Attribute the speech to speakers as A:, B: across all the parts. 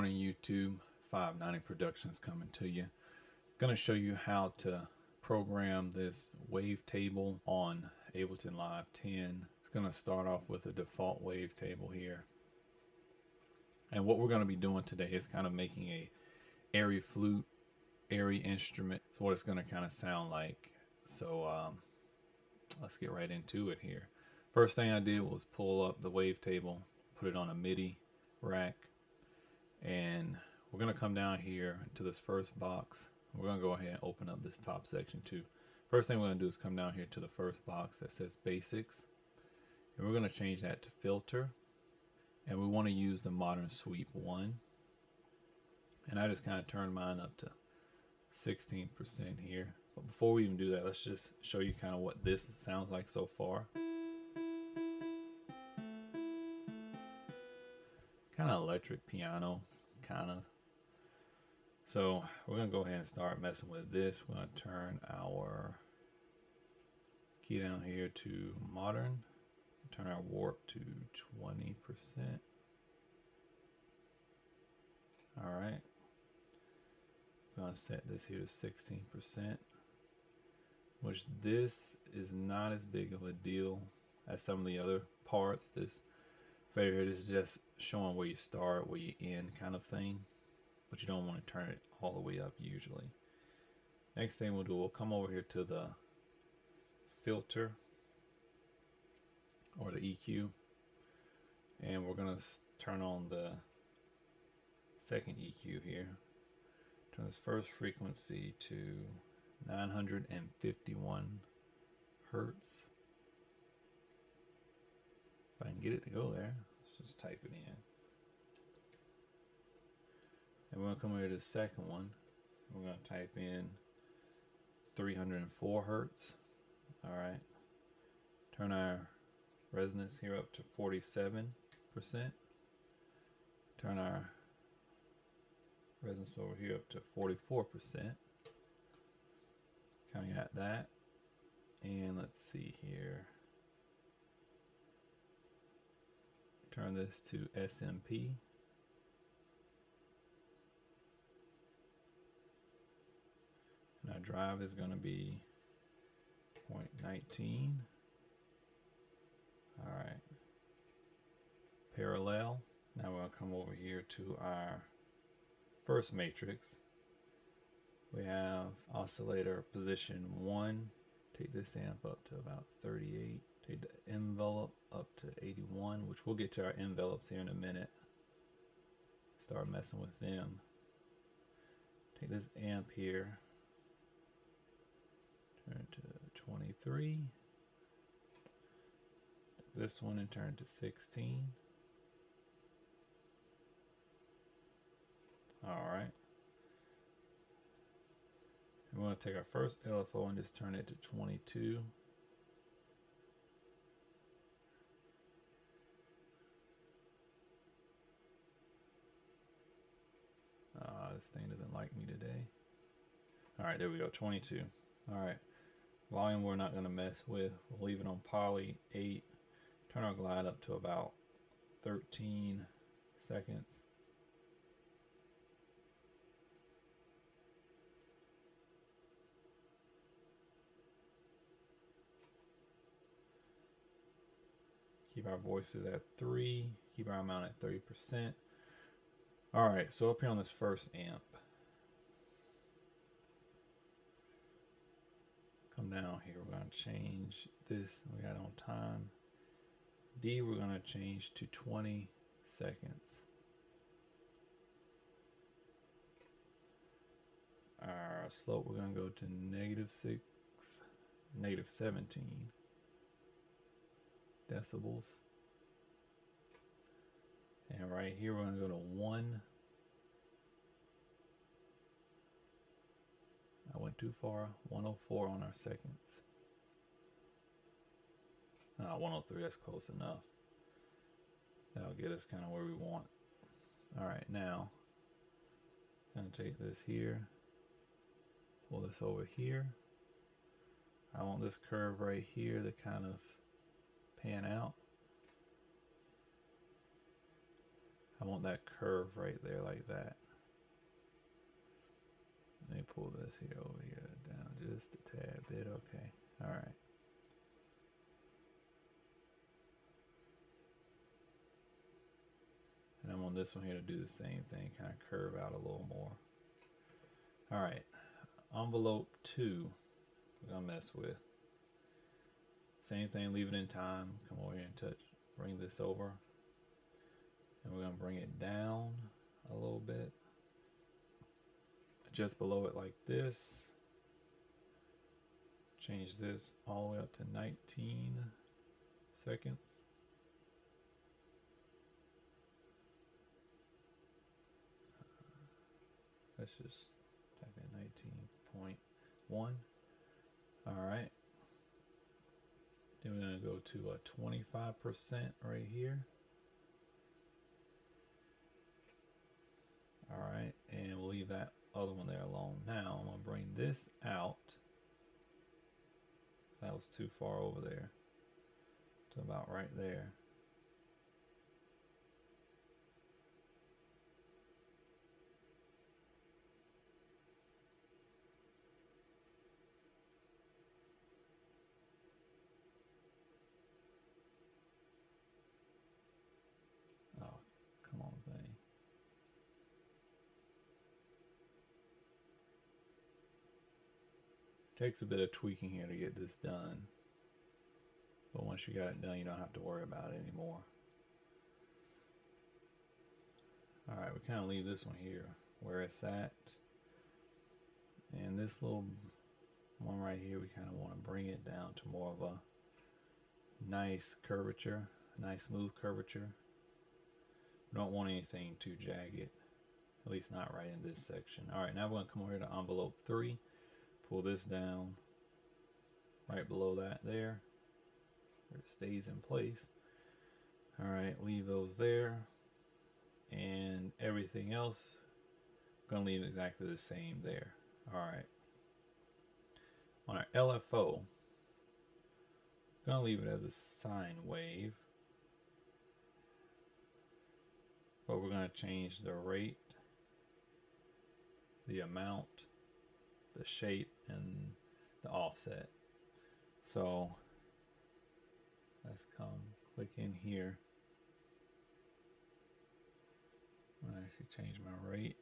A: morning, YouTube. 590 Productions coming to you. Gonna show you how to program this wavetable on Ableton Live 10. It's gonna start off with a default wavetable here. And what we're gonna be doing today is kind of making a airy flute, airy instrument. So what it's gonna kind of sound like. So let's get right into it here. First thing I did was pull up the wavetable, put it on a MIDI rack, and we're going to come down here to this first box. We're going to go ahead and open up this top section too. First thing we're going to do is come down here to the first box that says basics, and we're going to change that to filter, and we want to use the modern sweep 1, and I just kind of turned mine up to 16% here. But before we even do that, let's just show you kind of what this sounds like so far. Kind of electric piano, kind of. So we're gonna go ahead and start messing with this. We're gonna turn our key down here to modern, turn our warp to 20%. All right, we're gonna set this here to 16%, which this is not as big of a deal as some of the other parts. This fader here is just showing where you start, where you end kind of thing, but you don't want to turn it all the way up usually. Next thing we'll do, we'll come over here to the filter or the EQ, and we're gonna turn on the second EQ here. Turn this first frequency to 951 Hertz. If I can get it to go there, let's just type it in. And we're going to come over to the second one. We're going to type in 304 Hertz. All right. Turn our resonance here up to 47%. Turn our resonance over here up to 44%. Kind of got that. And let's see here. Turn this to SMP. And our drive is going to be 0.19. All right. Parallel. Now we're going to come over here to our first matrix. We have oscillator position 1. Take this amp up to about 38. Take the envelope up to 81, which we'll get to our envelopes here in a minute. Start messing with them. Take this amp here, turn it to 23. Take this one and turn it to 16. All right. And we're going to take our first LFO and just turn it to 22. This thing doesn't like me today. All right, there we go, 22. All right, volume we're not going to mess with. We'll leave it on poly 8. Turn our glide up to about 13 seconds. Keep our voices at 3. Keep our amount at 30%. All right, so up here on this first amp, come down here, we're going to change this. We got on time. D, we're going to change to 20 seconds. Our slope, we're going to go to -6, -17 decibels. And right here, we're going to go to 1. I went too far. 104 on our seconds. 103, that's close enough. That'll get us kind of where we want. All right, now, I'm going to take this here, pull this over here. I want this curve right here to kind of pan out. I want that curve right there like that. Let me pull this here over here down just a tad bit. Okay. All right. And I want this one here to do the same thing, kind of curve out a little more. All right. Envelope 2, we're going to mess with. Same thing, leave it in time. Come over here and touch, bring this over. And we're going to bring it down a little bit. Just below it like this. Change this all the way up to 19 seconds. Let's just type in 19.1. All right. Then we're going to go to a 25% right here. All right, and we'll leave that other one there alone. Now I'm going to bring this out. That was too far over there. To about right there. Oh, come on, thing. Takes a bit of tweaking here to get this done. But once you got it done, you don't have to worry about it anymore. Alright, we kind of leave this one here where it's at. And this little one right here, we kind of want to bring it down to more of a nice curvature, nice smooth curvature. We don't want anything too jagged, at least not right in this section. Alright, now we're going to come over here to envelope 3. Pull this down right below that there, where it stays in place. All right, leave those there, and everything else I'm gonna leave exactly the same there. All right, on our LFO, gonna leave it as a sine wave, but we're gonna change the rate, the amount, the shape, and the offset. So let's come click in here. I'm gonna actually change my rate.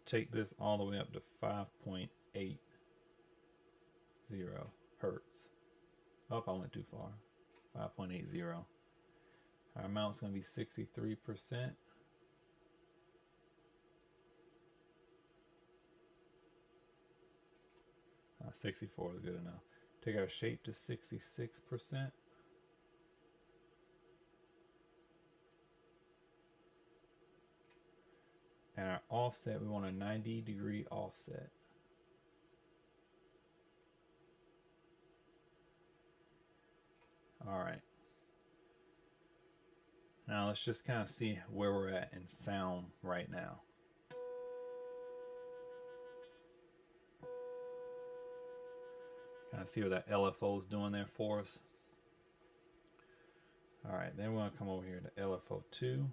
A: Take this all the way up to 5.80 hertz. Oh, I went too far. 5.80. Our amount's gonna be 63%. 64 is good enough. Take our shape to 66%. And our offset, we want a 90-degree offset. All right. Now let's just kind of see where we're at in sound right now. Kind of see what that LFO is doing there for us. All right, then we're going to come over here to LFO 2.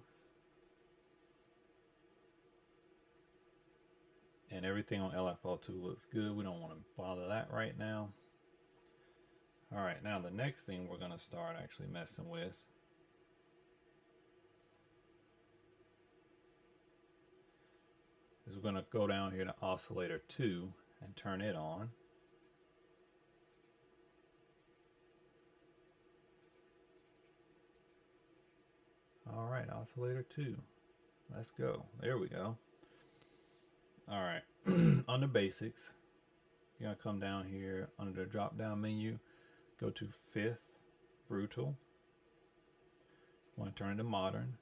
A: And everything on LFO 2 looks good. We don't want to bother that right now. All right, now the next thing we're going to start actually messing with is we're going to go down here to oscillator 2 and turn it on. All right, oscillator 2. Let's go. There we go. All right, under basics, you're gonna come down here under the drop down menu, go to 5th, brutal. Want to turn it to modern.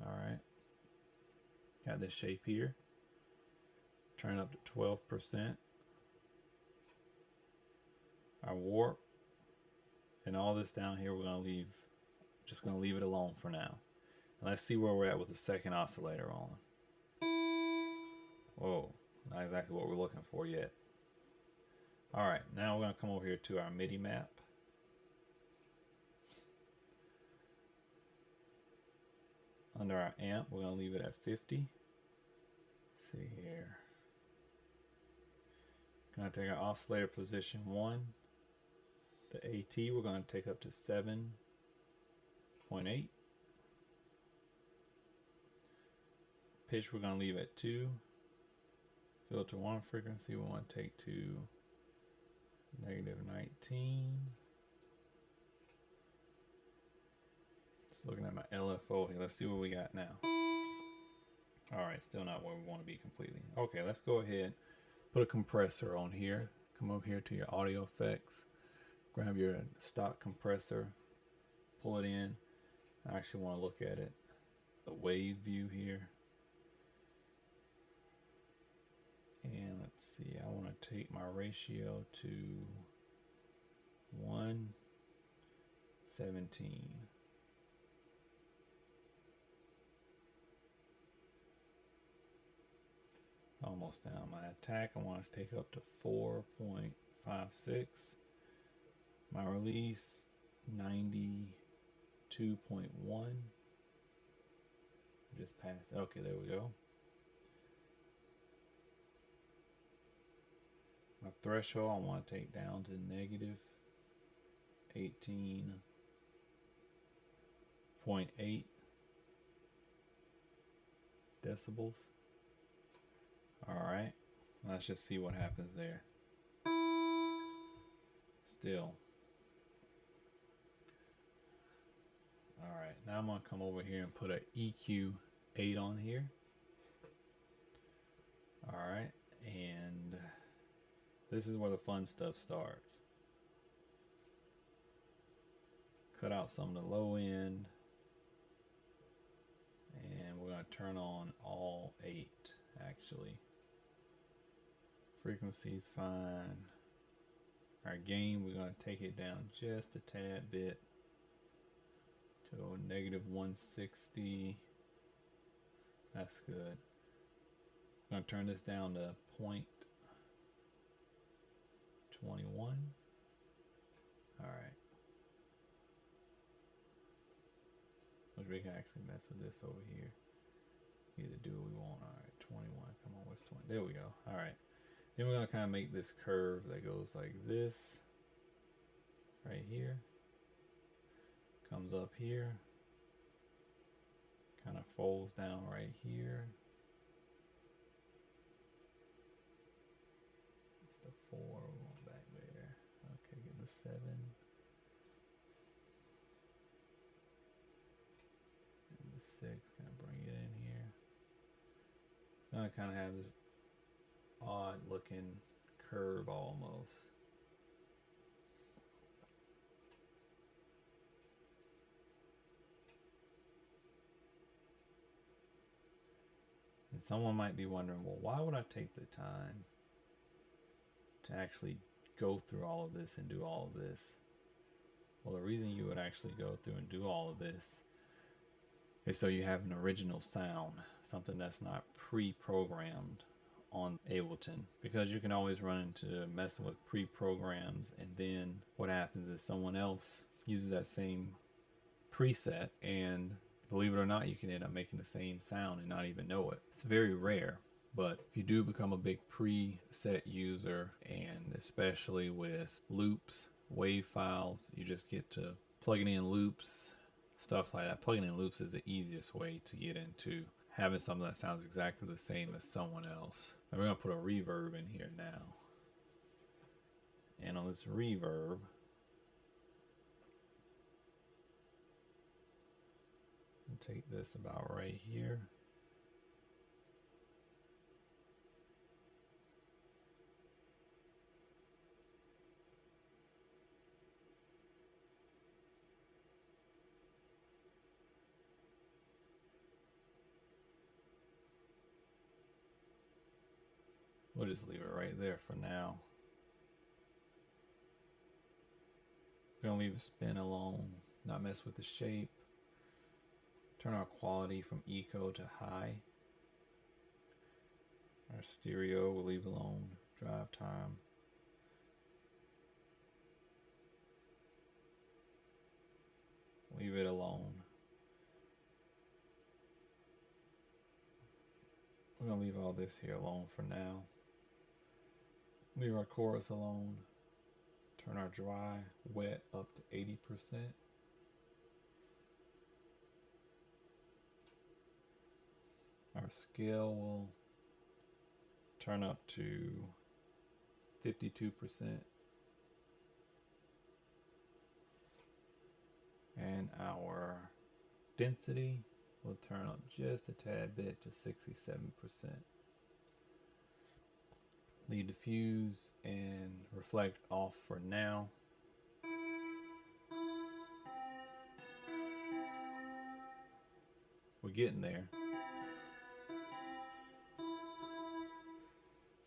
A: All right, got this shape here. Turn it up to 12%. Our warp and all this down here, we're gonna leave. Just gonna leave it alone for now. And let's see where we're at with the second oscillator on. Whoa, not exactly what we're looking for yet. All right, now we're gonna come over here to our MIDI map. Under our amp, we're going to leave it at 50. Let's see here. Going to take our oscillator position 1. The AT we're going to take up to 7.8. Pitch we're going to leave at 2. Filter 1 frequency we want to take to -19. Just looking at my LFO here. Let's see what we got now. Alright, still not where we want to be completely. Okay, let's go ahead. Put a compressor on here. Come over here to your audio effects. Grab your stock compressor. Pull it in. I actually want to look at it. The wave view here. And let's see, I want to take my ratio to 1:17. Almost down. My attack I want to take up to 4.56. My release 92.1. Just passed. Okay, there we go. My threshold I want to take down to -18.8 decibels. Alright, let's just see what happens there. Still. Alright, now I'm going to come over here and put a EQ 8 on here. Alright, and this is where the fun stuff starts. Cut out some of the low end. And we're going to turn on all 8 actually. Frequency's fine. Our gain, we're going to take it down just a tad bit to -160. That's good. I'm going to turn this down to 0.21. Alright. Which we can actually mess with this over here. Either do what we want. Alright, 21. Come on, what's 20? There we go. Alright. Then we're going to kind of make this curve that goes like this. Right here. Comes up here. Kind of folds down right here. It's the 4. We're going back there. Okay, get the 7. And the 6. Kind of bring it in here. Now I kind of have this odd looking curve almost. And someone might be wondering, well, why would I take the time to actually go through all of this and do all of this? Well, the reason you would actually go through and do all of this is so you have an original sound, something that's not pre-programmed on Ableton, because you can always run into messing with pre-programs, and then what happens is someone else uses that same preset, and believe it or not, you can end up making the same sound and not even know it. It's very rare, but if you do become a big preset user, and especially with loops, wave files, you just get to plugging in loops, stuff like that. Plugging in loops is the easiest way to get into having something that sounds exactly the same as someone else. Now we're going to put a reverb in here now. And on this reverb, I'll take this about right here. We'll just leave it right there for now. We're gonna leave the spin alone, not mess with the shape. Turn our quality from eco to high. Our stereo we'll leave alone. Drive time. Leave it alone. We're gonna leave all this here alone for now. Leave our chorus alone. Turn our dry, wet up to 80%. Our scale will turn up to 52%. And our density will turn up just a tad bit to 67%. Leave diffuse and reflect off for now. We're getting there.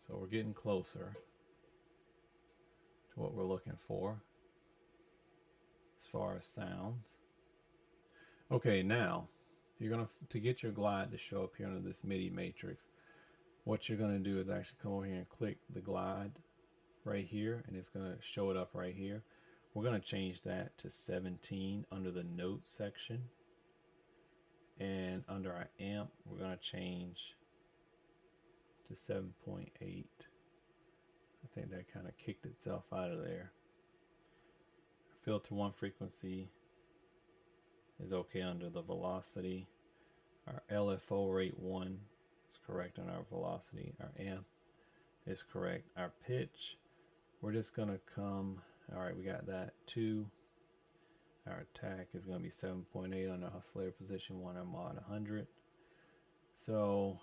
A: So we're getting closer to what we're looking for as far as sounds. Okay, now you're gonna, to get your glide to show up here under this MIDI matrix, what you're gonna do is actually come over here and click the glide right here, and it's gonna show it up right here. We're gonna change that to 17 under the note section, and under our amp we're gonna change to 7.8. I think that kind of kicked itself out of there. Filter 1 frequency is okay under the velocity. Our LFO rate 1 is correct on our velocity. Our amp is correct. Our pitch, we're just gonna come, all right, we got that 2. Our attack is gonna be 7.8 on the oscillator position 1 on mod 100. So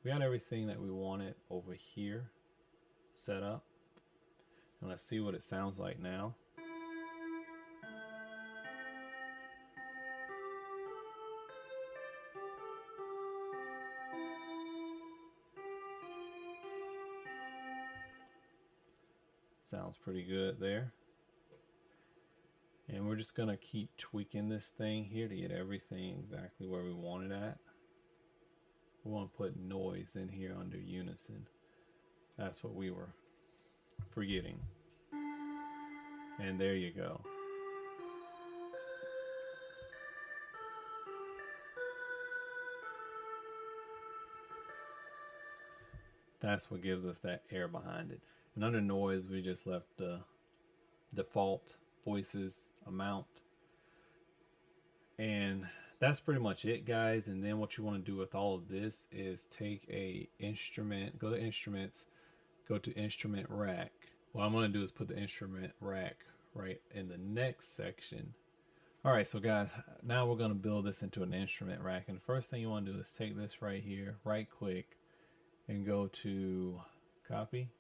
A: we got everything that we wanted over here set up. And let's see what it sounds like now. Sounds pretty good there. And we're just gonna keep tweaking this thing here to get everything exactly where we want it at. We want to put noise in here under unison. That's what we were forgetting. And there you go. That's what gives us that air behind it. And under noise, we just left the default voices amount. And that's pretty much it, guys. And then what you want to do with all of this is take a instrument, go to instruments, go to instrument rack. What I'm going to do is put the instrument rack right in the next section. All right, so guys, now we're going to build this into an instrument rack. And the first thing you want to do is take this right here, right click, and go to copy.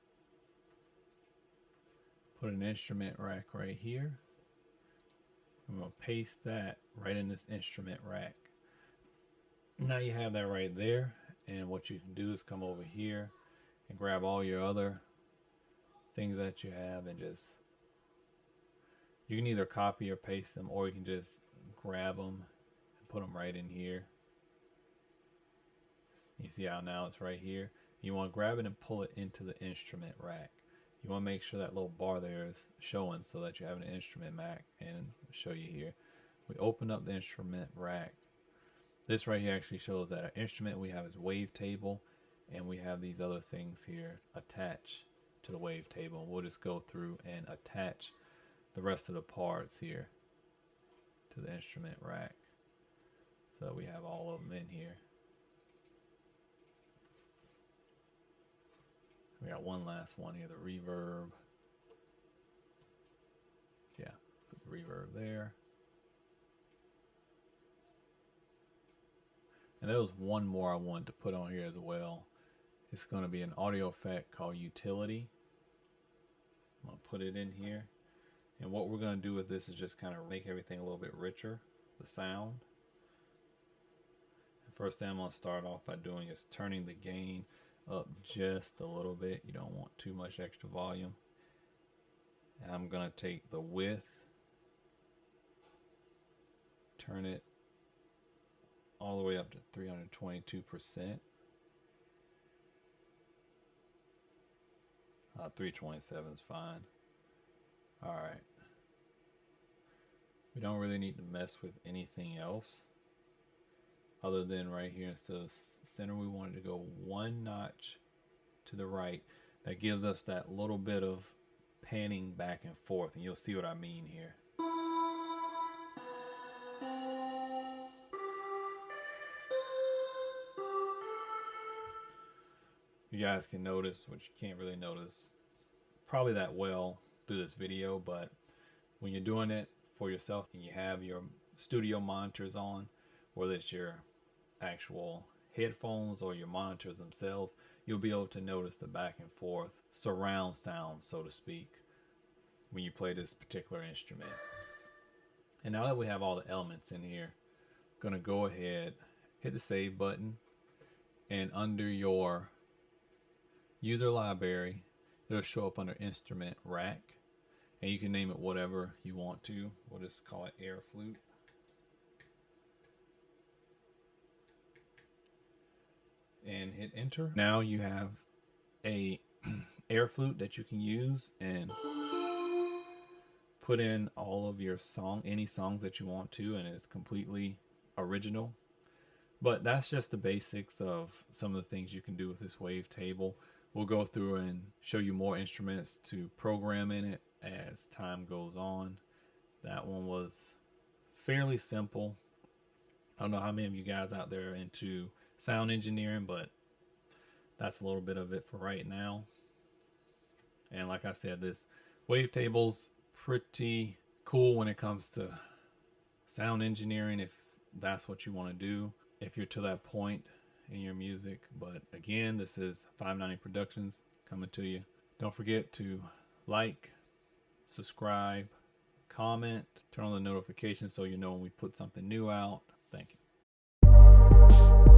A: Put an instrument rack right here. I'm going to paste that right in this instrument rack. Now you have that right there, and what you can do is come over here and grab all your other things that you have, and just, you can either copy or paste them, or you can just grab them and put them right in here. You see how now it's right here? You want to grab it and pull it into the instrument rack. You want to make sure that little bar there is showing so that you have an instrument rack, and I'll show you here. We open up the instrument rack. This right here actually shows that our instrument we have is Wavetable, and we have these other things here attached to the Wavetable. We'll just go through and attach the rest of the parts here to the instrument rack. So we have all of them in here. We got one last one here, the reverb. Yeah, put the reverb there. And there was one more I wanted to put on here as well. It's going to be an audio effect called Utility. I'm going to put it in here. And what we're going to do with this is just kind of make everything a little bit richer, the sound. The first thing I'm going to start off by doing is turning the gain up just a little bit. You don't want too much extra volume. And I'm going to take the width, turn it all the way up to 322%. 327 is fine. All right. We don't really need to mess with anything else other than right here instead of center. We wanted to go one notch to the right. That gives us that little bit of panning back and forth, and you'll see what I mean here. You guys can notice, which you can't really notice probably that well through this video, but when you're doing it for yourself and you have your studio monitors on, whether it's your actual headphones or your monitors themselves, you'll be able to notice the back and forth surround sound, so to speak, when you play this particular instrument. And now that we have all the elements in here, I'm gonna go ahead, hit the save button, and under your user library, it'll show up under instrument rack, and you can name it whatever you want to. We'll just call it air flute. And hit enter. Now you have a air flute that you can use and put in all of your any songs that you want to, and it's completely original. But that's just the basics of some of the things you can do with this wavetable. We'll go through and show you more instruments to program in it as time goes on. That one was fairly simple. I don't know how many of you guys out there are into sound engineering, but that's a little bit of it for right now. And like I said, this wavetable's pretty cool when it comes to sound engineering, if that's what you want to do, if you're to that point in your music. But again, this is 590 Productions coming to you. Don't forget to like, subscribe, comment, turn on the notifications so you know when we put something new out. Thank you.